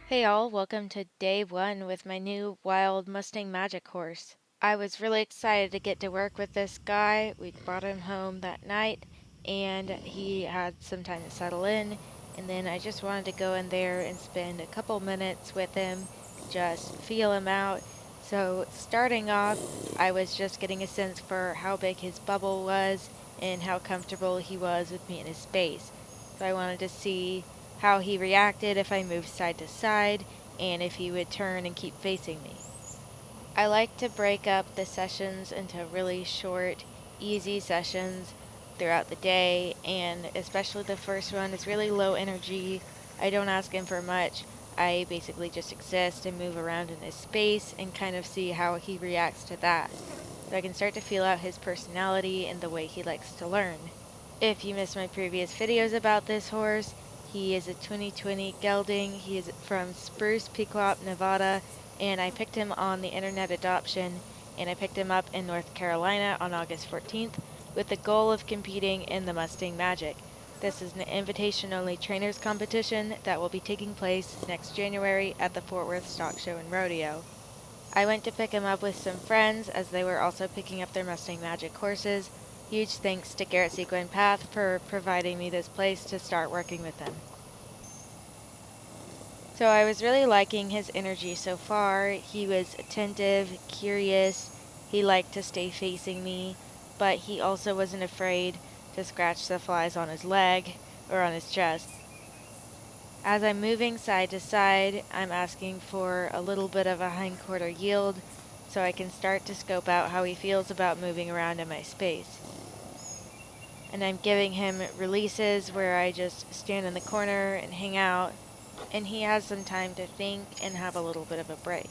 Hey all, welcome to day one with my new wild Mustang Magic horse. I was really excited to get to work with this guy. We brought him home that night and he had some time to settle in, and then I just wanted to go in there and spend a couple minutes with him, just feel him out. So starting off, I was just getting a sense for how big his bubble was and how comfortable he was with me in his space. So I wanted to see how he reacted if I moved side to side, and if he would turn and keep facing me. I like to break up the sessions into really short, easy sessions throughout the day, and especially the first one is really low energy. I don't ask him for much. I basically just exist and move around in his space and kind of see how he reacts to that. So I can start to feel out his personality and the way he likes to learn. If you missed my previous videos about this horse, he is a 2020 gelding. He is from Spruce Pequot, Nevada, and I picked him on the internet adoption, and I picked him up in North Carolina on August 14th with the goal of competing in the Mustang Magic. This is an invitation-only trainers competition that will be taking place next January at the Fort Worth Stock Show and Rodeo. I went to pick him up with some friends as they were also picking up their Mustang Magic horses. Huge thanks to Garrett Sequin Path for providing me this place to start working with them. So I was really liking his energy so far. He was attentive, curious, he liked to stay facing me, but he also wasn't afraid to scratch the flies on his leg or on his chest. As I'm moving side to side, I'm asking for a little bit of a hindquarter yield so I can start to scope out how he feels about moving around in my space. And I'm giving him releases where I just stand in the corner and hang out, and he has some time to think and have a little bit of a break.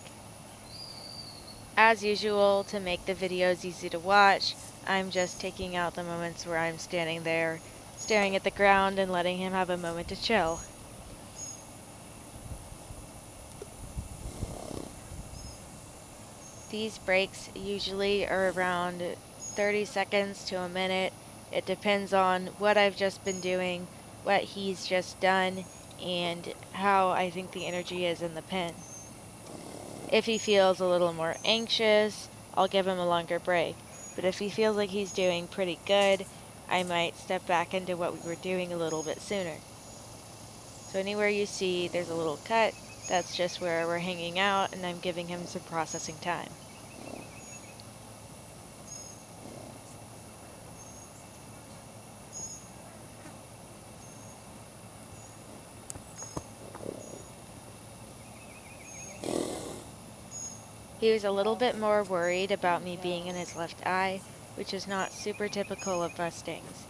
As usual, to make the videos easy to watch, I'm just taking out the moments where I'm standing there, staring at the ground and letting him have a moment to chill. These breaks usually are around 30 seconds to a minute. It depends on what I've just been doing, what he's just done, and how I think the energy is in the pen. If he feels a little more anxious, I'll give him a longer break. But if he feels like he's doing pretty good, I might step back into what we were doing a little bit sooner. So anywhere you see there's a little cut, that's just where we're hanging out and I'm giving him some processing time. He was a little bit more worried about me being in his left eye, which is not super typical of Mustangs.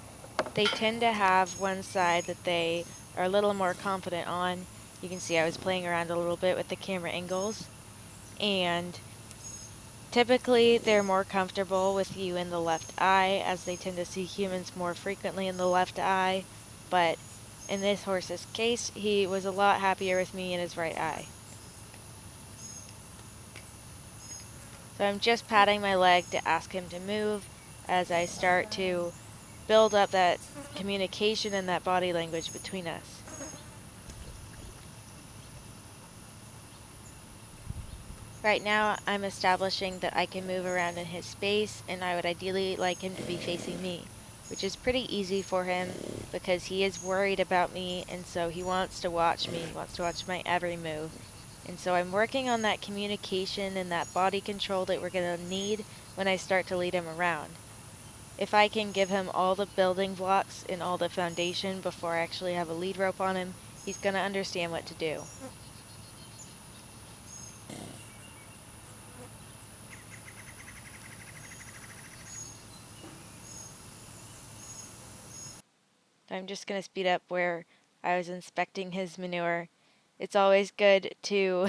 They tend to have one side that they are a little more confident on. You can see I was playing around a little bit with the camera angles, and typically they're more comfortable with you in the left eye as they tend to see humans more frequently in the left eye, but in this horse's case, he was a lot happier with me in his right eye. So I'm just patting my leg to ask him to move as I start to build up that communication and that body language between us. Right now, I'm establishing that I can move around in his space, and I would ideally like him to be facing me, which is pretty easy for him because he is worried about me, and so he wants to watch me, he wants to watch my every move. And so I'm working on that communication and that body control that we're going to need when I start to lead him around. If I can give him all the building blocks and all the foundation before I actually have a lead rope on him, he's going to understand what to do. So I'm just going to speed up where I was inspecting his manure. It's always good to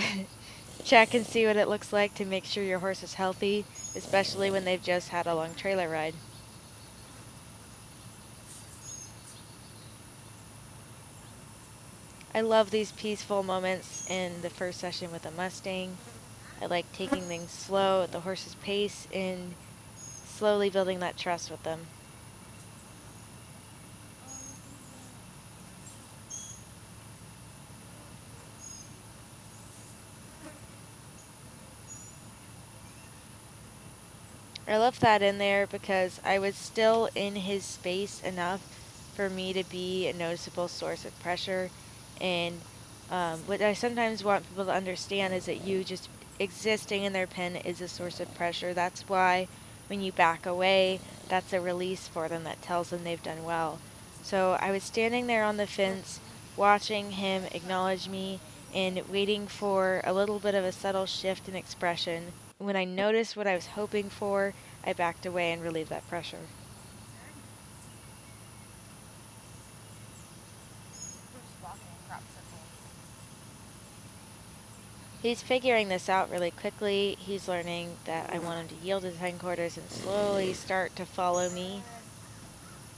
check and see what it looks like to make sure your horse is healthy, especially when they've just had a long trailer ride. I love these peaceful moments in the first session with a Mustang. I like taking things slow at the horse's pace and slowly building that trust with them. I left that in there because I was still in his space enough for me to be a noticeable source of pressure. And what I sometimes want people to understand is that you just existing in their pen is a source of pressure. That's why when you back away, that's a release for them that tells them they've done well. So I was standing there on the fence, watching him acknowledge me and waiting for a little bit of a subtle shift in expression. When I noticed what I was hoping for, I backed away and relieved that pressure. He's figuring this out really quickly. He's learning that I want him to yield his hindquarters and slowly start to follow me.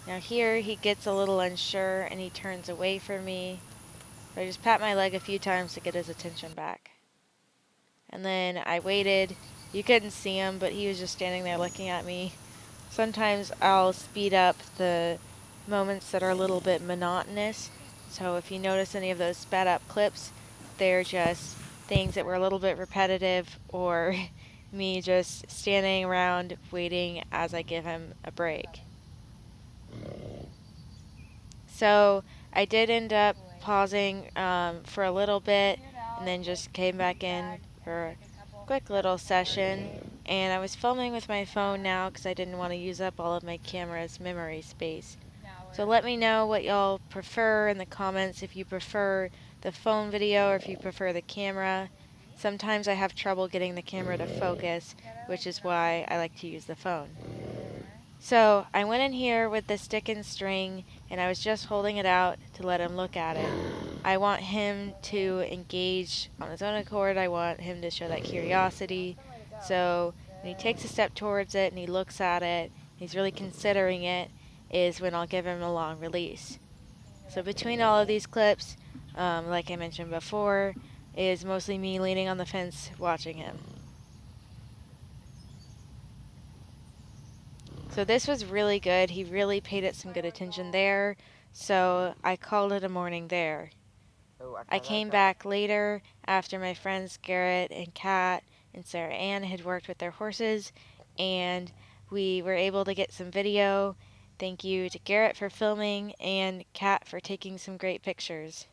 Now here he gets a little unsure and he turns away from me. So I just pat my leg a few times to get his attention back. And then I waited. You couldn't see him, but he was just standing there looking at me. Sometimes I'll speed up the moments that are a little bit monotonous. So if you notice any of those sped up clips, they're just things that were a little bit repetitive or me just standing around waiting as I give him a break. So I did end up pausing for a little bit and then just came back in for a quick little session. And I was filming with my phone now because I didn't want to use up all of my camera's memory space. So let me know what y'all prefer in the comments, if you prefer the phone video or if you prefer the camera. Sometimes I have trouble getting the camera to focus, which is why I like to use the phone. So I went in here with the stick and string and I was just holding it out to let him look at it. I want him to engage on his own accord. I want him to show that curiosity. So when he takes a step towards it and he looks at it, he's really considering it, is when I'll give him a long release. So between all of these clips, like I mentioned before, is mostly me leaning on the fence watching him. So this was really good. He really paid it some good attention there. So I called it a morning there. I came back later after my friends Garrett and Kat and Sarah Ann had worked with their horses, and we were able to get some video. Thank you to Garrett for filming and Kat for taking some great pictures.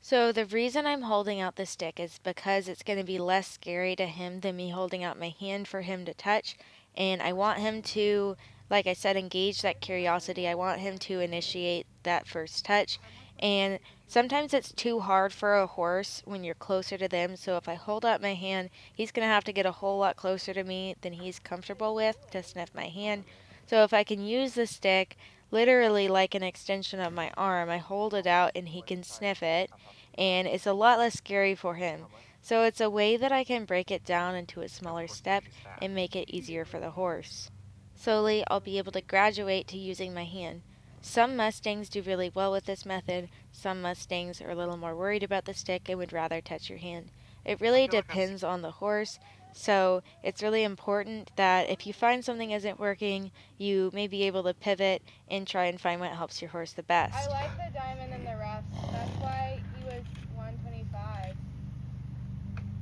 So the reason I'm holding out the stick is because it's going to be less scary to him than me holding out my hand for him to touch. And I want him to, like I said, engage that curiosity. I want him to initiate that first touch. And sometimes it's too hard for a horse when you're closer to them. So if I hold out my hand, he's going to have to get a whole lot closer to me than he's comfortable with to sniff my hand. So if I can use the stick literally like an extension of my arm, I hold it out and he can sniff it, and it's a lot less scary for him. So it's a way that I can break it down into a smaller step and make it easier for the horse. Slowly, I'll be able to graduate to using my hand. Some Mustangs do really well with this method. Some Mustangs are a little more worried about the stick and would rather touch your hand. It really depends on the horse. So it's really important that if you find something isn't working, you may be able to pivot and try and find what helps your horse the best. I like the diamond and the rough. That's why he was 125.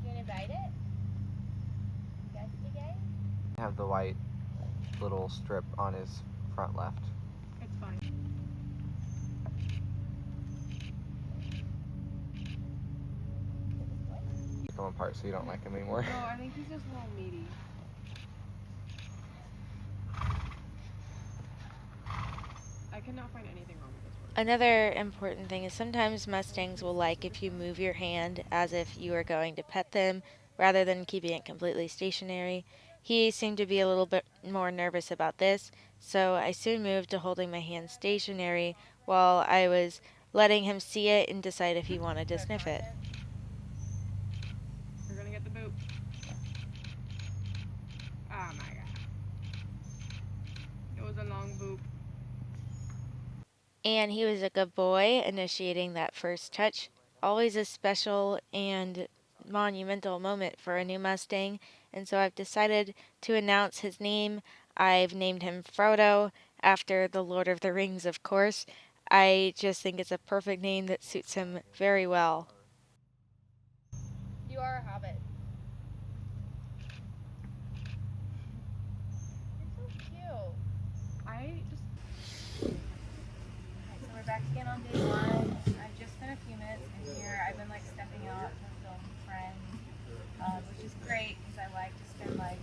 You gonna bite it? Investigate? Have the white little strip on his front left. It's fine. Pick them apart so you don't like him anymore. No, I think he's just a little meaty. I cannot find anything wrong with this horse. Another important thing is sometimes Mustangs will like if you move your hand as if you are going to pet them rather than keeping it completely stationary. He seemed to be a little bit more nervous about this, so I soon moved to holding my hand stationary while I was letting him see it and decide if he wanted to sniff it. You're gonna get the boot. Oh my god. It was a long boot. And he was a good boy, initiating that first touch. Always a special and monumental moment for a new Mustang, and so I've decided to announce his name. I've named him Frodo, after the Lord of the Rings, of course. I just think it's a perfect name that suits him very well. You are a hobbit. like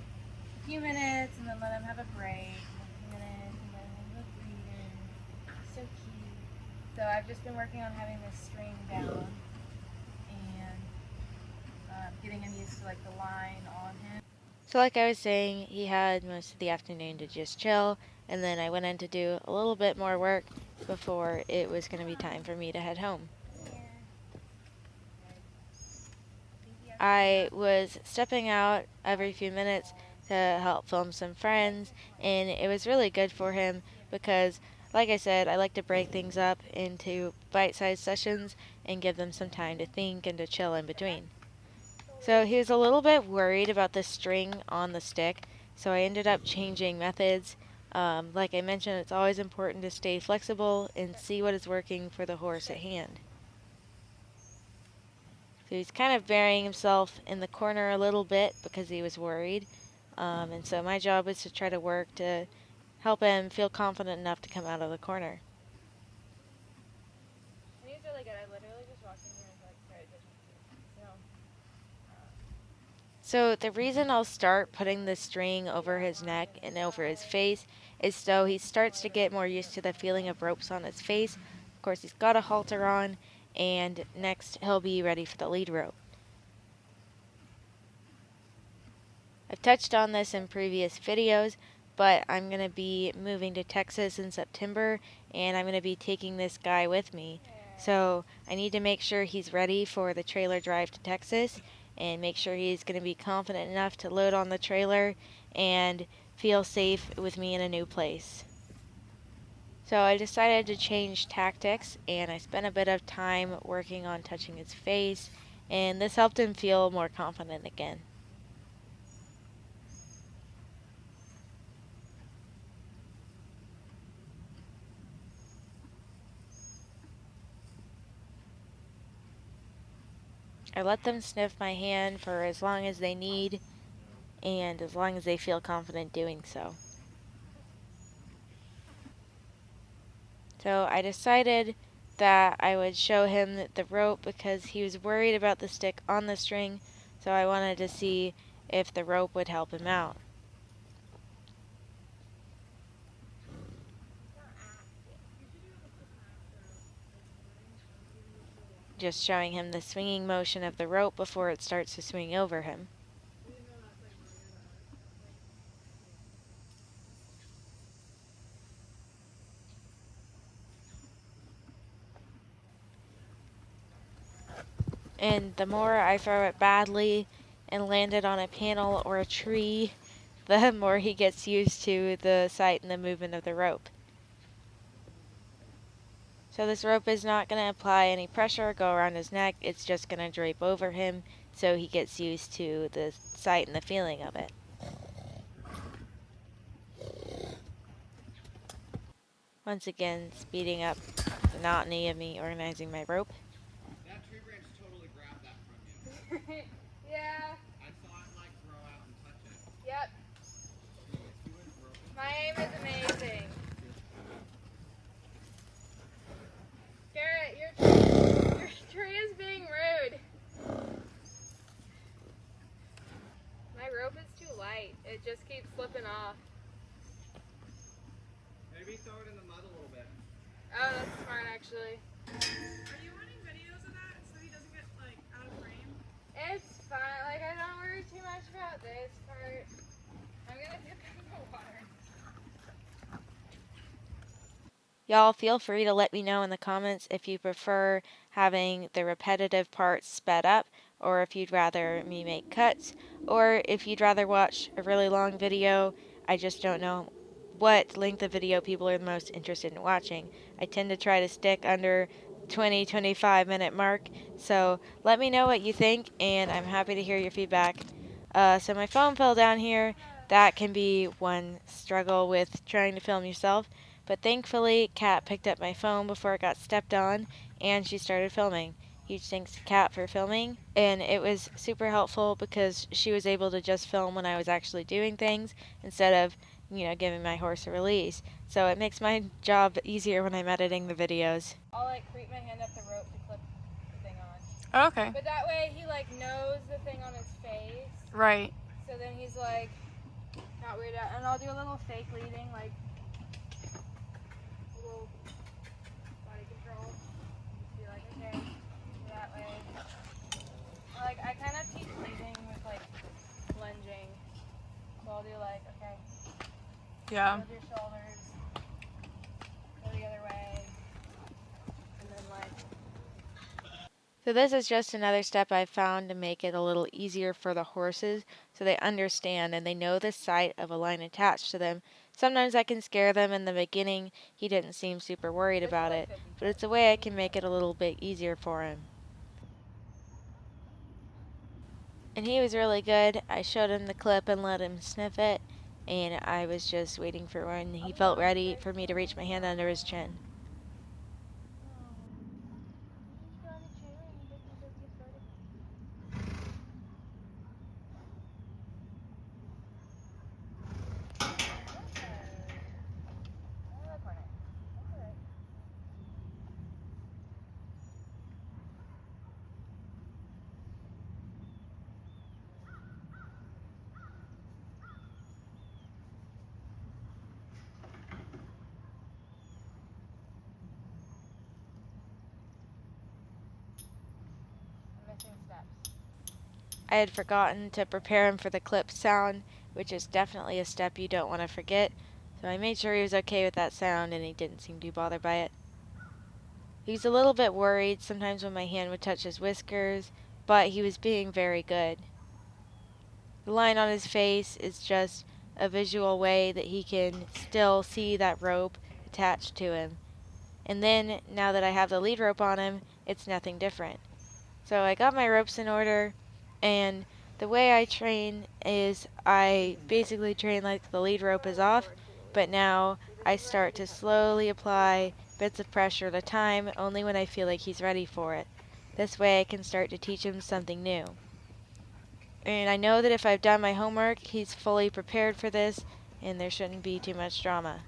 a few minutes and then let him have a break. A few minutes and then he'll breathe in. So cute. So I've just been working on having this string down and getting him used to like the line on him. So like I was saying, he had most of the afternoon to just chill, and then I went in to do a little bit more work before it was going to be time for me to head home. I was stepping out every few minutes to help film some friends, and it was really good for him because, like I said, I like to break things up into bite-sized sessions and give them some time to think and to chill in between. So he was a little bit worried about the string on the stick, so I ended up changing methods. Like I mentioned, it's always important to stay flexible and see what is working for the horse at hand. So he's kind of burying himself in the corner a little bit because he was worried. And so my job was to try to work to help him feel confident enough to come out of the corner. And he's really good. I literally just walked in here and like started touching him. So the reason I'll start putting the string over his neck and over his face is so he starts to get more used to the feeling of ropes on his face. Of course, he's got a halter on, and next he'll be ready for the lead rope. I've touched on this in previous videos, but I'm going to be moving to Texas in September, and I'm going to be taking this guy with me. So I need to make sure he's ready for the trailer drive to Texas and make sure he's going to be confident enough to load on the trailer and feel safe with me in a new place. So I decided to change tactics, and I spent a bit of time working on touching his face, and this helped him feel more confident again. I let them sniff my hand for as long as they need and as long as they feel confident doing so. So I decided that I would show him the rope because he was worried about the stick on the string, so I wanted to see if the rope would help him out. Just showing him the swinging motion of the rope before it starts to swing over him. And the more I throw it badly and land it on a panel or a tree, the more he gets used to the sight and the movement of the rope. So this rope is not going to apply any pressure or go around his neck. It's just going to drape over him so he gets used to the sight and the feeling of it. Once again, speeding up the monotony of me organizing my rope. That tree branch totally grabbed that from you. Yeah. I saw it like grow out and touch it. Yep. My aim is amazing. Garrett, your tree is being rude. My rope is too light. It just keeps slipping off. Maybe throw it in the mud a little bit. Oh, that's smart actually. Are you running videos of that so he doesn't get like out of frame? It's fine. Like I don't worry too much about this part. I'm gonna dip in the water. Y'all feel free to let me know in the comments if you prefer having the repetitive parts sped up, or if you'd rather me make cuts, or if you'd rather watch a really long video. I just don't know what length of video people are the most interested in watching. I tend to try to stick under 20-25 minute mark, so let me know what you think, and I'm happy to hear your feedback. So my phone fell down here. That can be one struggle with trying to film yourself. But thankfully, Kat picked up my phone before it got stepped on, and she started filming. Huge thanks to Kat for filming, and it was super helpful because she was able to just film when I was actually doing things instead of, giving my horse a release. So it makes my job easier when I'm editing the videos. I'll like creep my hand up the rope to clip the thing on. Okay. But that way he like knows the thing on his face. Right. So So then he's like, not weird out. And I'll do a little fake leading, like a little body control. Just be like, okay, that way. Or like, I kind of teach leading with like lunging. So I'll do like, okay, Yeah. build your shoulders, go the other way, and then like, So this is just another step I've found to make it a little easier for the horses so they understand and they know the sight of a line attached to them. Sometimes I can scare them in the beginning. He didn't seem super worried this is about like it, 50. but it's a way I can make it a little bit easier for him. And he was really good. I showed him the clip and let him sniff it, and I was just waiting for when he felt ready for me to reach my hand under his chin. Missing steps. I had forgotten to prepare him for the clip sound, which is definitely a step you don't want to forget, so I made sure he was okay with that sound and he didn't seem too bothered by it. He was a little bit worried sometimes when my hand would touch his whiskers, but he was being very good. The line on his face is just a visual way that he can still see that rope attached to him. And then, now that I have the lead rope on him, it's nothing different. So I got my ropes in order, and the way I train is I basically train like the lead rope is off, but now I start to slowly apply bits of pressure at a time only when I feel like he's ready for it. This way I can start to teach him something new. And I know that if I've done my homework, he's fully prepared for this, and there shouldn't be too much drama.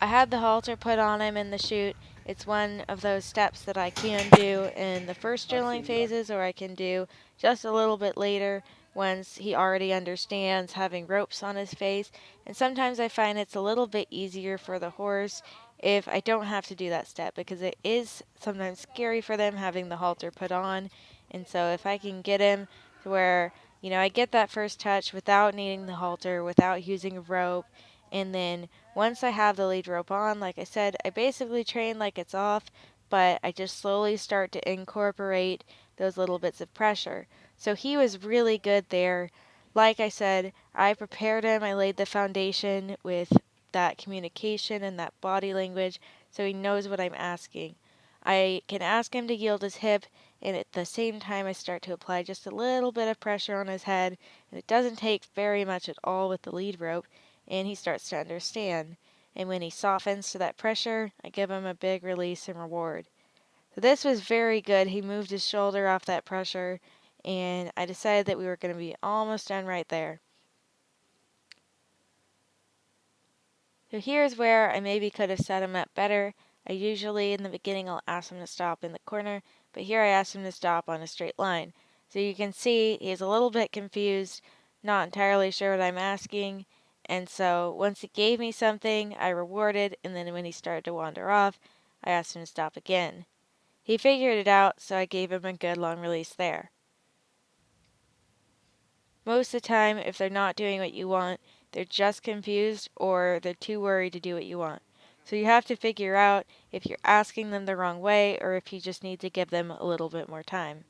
I had the halter put on him in the chute. It's one of those steps that I can do in the first drilling phases, or I can do just a little bit later once he already understands having ropes on his face. And sometimes I find it's a little bit easier for the horse if I don't have to do that step, because it is sometimes scary for them having the halter put on. And so if I can get him to where, I get that first touch without needing the halter, without using a rope, and then once I have the lead rope on, like I said, I basically train like it's off, but I just slowly start to incorporate those little bits of pressure. So he was really good there. Like I said, I prepared him, I laid the foundation with that communication and that body language so he knows what I'm asking. I can ask him to yield his hip, and at the same time, I start to apply just a little bit of pressure on his head, and it doesn't take very much at all with the lead rope, and he starts to understand. And when he softens to that pressure, I give him a big release and reward. So this was very good. He moved his shoulder off that pressure, and I decided that we were going to be almost done right there. So here's where I maybe could have set him up better. I usually in the beginning I'll ask him to stop in the corner, but here I asked him to stop on a straight line. So you can see he's a little bit confused, not entirely sure what I'm asking, and so once he gave me something, I rewarded, and then when he started to wander off, I asked him to stop again. He figured it out, so I gave him a good long release there. Most of the time, if they're not doing what you want, they're just confused or they're too worried to do what you want. So you have to figure out if you're asking them the wrong way or if you just need to give them a little bit more time.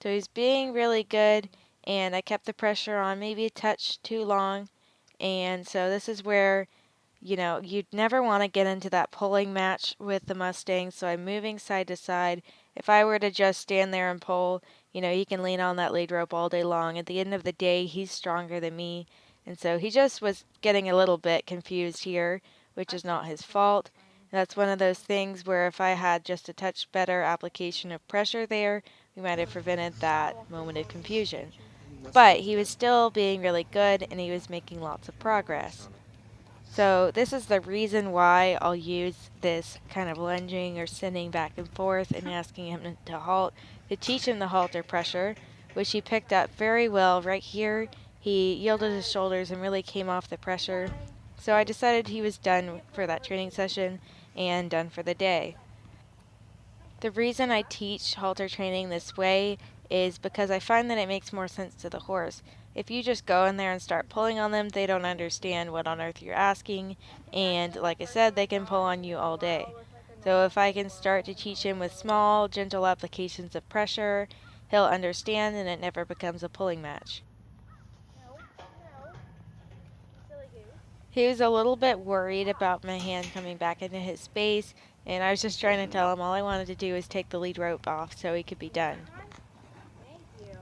So he's being really good, and I kept the pressure on maybe a touch too long. And so this is where you'd never want to get into that pulling match with the Mustang, so I'm moving side to side. If I were to just stand there and pull, he can lean on that lead rope all day long. At the end of the day, he's stronger than me, and so he just was getting a little bit confused here, which is not his fault. That's one of those things where if I had just a touch better application of pressure there, we might have prevented that moment of confusion. But he was still being really good, and he was making lots of progress. So this is the reason why I'll use this kind of lunging or sending back and forth and asking him to halt, to teach him the halter pressure, which he picked up very well right here. He yielded his shoulders and really came off the pressure. So I decided he was done for that training session and done for the day. The reason I teach halter training this way is because I find that it makes more sense to the horse. If you just go in there and start pulling on them, they don't understand what on earth you're asking, and like I said, they can pull on you all day. So if I can start to teach him with small, gentle applications of pressure, he'll understand and it never becomes a pulling match. He was a little bit worried about my hand coming back into his space, and I was just trying to tell him all I wanted to do was take the lead rope off so he could be done. Thank you.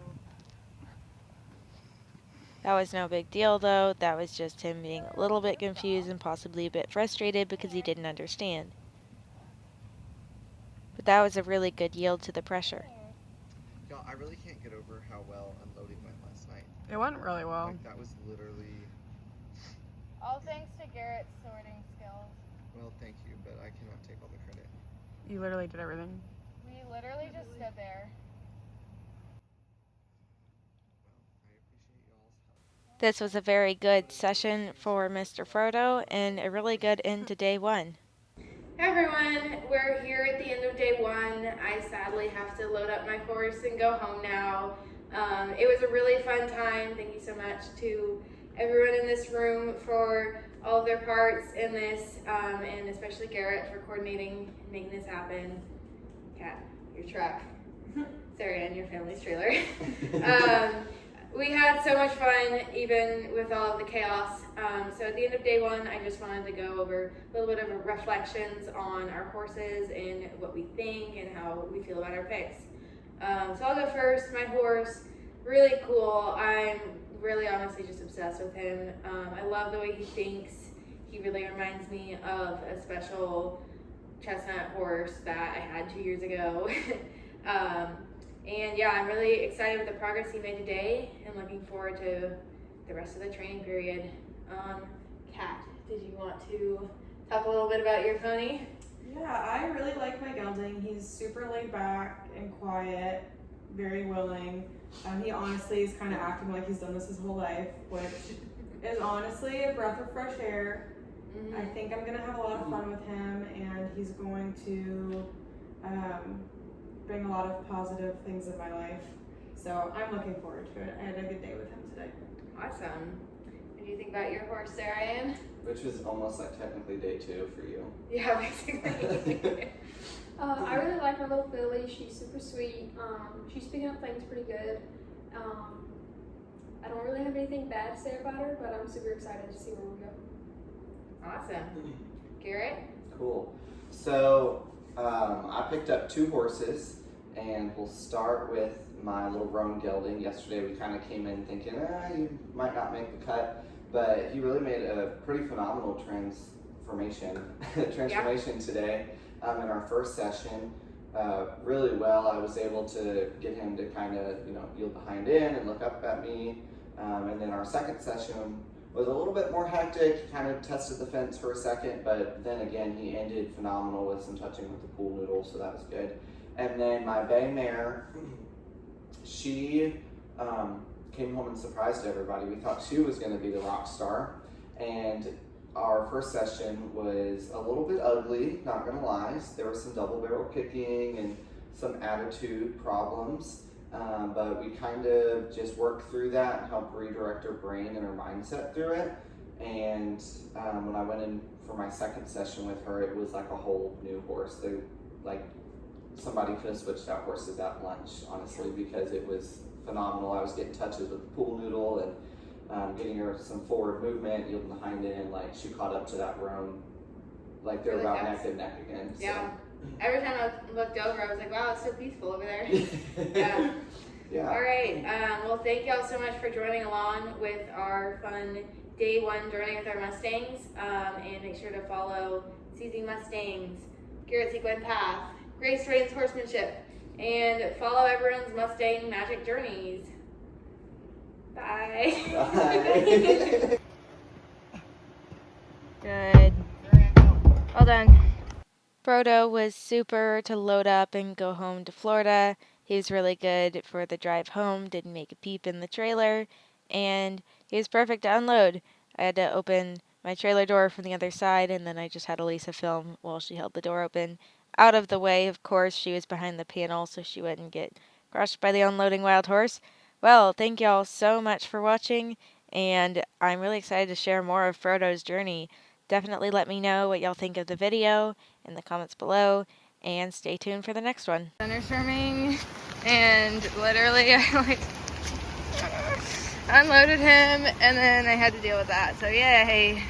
That was no big deal though, that was just him being a little bit confused and possibly a bit frustrated because he didn't understand. But that was a really good yield to the pressure. Y'all, I really can't get over how well unloading went last night. It went really well. Like, that was literally, All thanks to Garrett's sorting skills. well, thank you, but I cannot take all the credit. You literally did everything. We literally just stood there. Well, I appreciate y'all's help. This was a very good session for Mr. Frodo and a really good end to day one. Hey everyone, we're here at the end of day one. I sadly have to load up my horse and go home now. It was a really fun time. Thank you so much to everyone in this room for all of their parts in this, and especially Garrett for coordinating and making this happen. Kat, your truck. Sarah and your family's trailer. We had so much fun, even with all of the chaos. So at the end of day one, I just wanted to go over a little bit of reflections on our horses and what we think and how we feel about our picks. So I'll go first. My horse, really cool. I'm really honestly just obsessed with him. I love the way he thinks. He really reminds me of a special chestnut horse that I had 2 years ago. And yeah, I'm really excited with the progress he made today and looking forward to the rest of the training period. Kat, did you want to talk a little bit about your pony? Yeah, I really like my gelding. He's super laid back and quiet, very willing. He honestly is kind of acting like he's done this his whole life, which is honestly a breath of fresh air. Mm-hmm. I think I'm going to have a lot of fun with him, and he's going to bring a lot of positive things in my life. So I'm looking forward to it. I had a good day with him today. Awesome. What do you think about your horse, Sarah Ann? Which was almost like technically day 2 for you. Yeah, basically. I really like my little filly. She's super sweet. She's picking up things pretty good. I don't really have anything bad to say about her, but I'm super excited to see where we go. Awesome. Garrett? Cool. So I picked up 2 horses, and we'll start with my little roan gelding. Yesterday we kind of came in thinking, you might not make the cut, but he really made a pretty phenomenal transformation today in our first session. Really well. I was able to get him to kind of yield behind in and look up at me, and then our second session was a little bit more hectic. Kind of tested the fence for a second, but then again he ended phenomenal with some touching with the pool noodle, so that was good. And then my bay mare, she came home and surprised everybody. We thought she was going to be the rock star, and our first session was a little bit ugly, not going to lie. There was some double barrel kicking and some attitude problems, but we kind of just worked through that and helped redirect her brain and her mindset through it. And when I went in for my second session with her, it was like a whole new horse. Somebody could have switched out horses at lunch, honestly, because it was phenomenal. I was getting touches with the pool noodle and getting her some forward movement, yielding the hind end. Like, she caught up to that roan. Like, they're Really about fast. neck and neck again. So. Yeah. Every time I looked over, I was like, wow, it's so peaceful over there. Yeah. Yeah. All right. Well, thank y'all so much for joining along with our fun day 1 journey with our Mustangs. And make sure to follow Seizing Mustangs, Garrett's Equine Path, Grace Rain's Horsemanship, and follow everyone's Mustang Magic Journeys. Bye. Bye. Good All done. Frodo was super to load up and go home to Florida. He was really good for the drive home, didn't make a peep in the trailer, and he was perfect to unload. I had to open my trailer door from the other side, and then I just had Elisa film while she held the door open. Out of the way, of course, she was behind the panel so she wouldn't get crushed by the unloading wild horse. Well, thank y'all so much for watching, and I'm really excited to share more of Frodo's journey. Definitely let me know what y'all think of the video in the comments below, and stay tuned for the next one. Thunderstorming, and literally I unloaded him, and then I had to deal with that. So yay!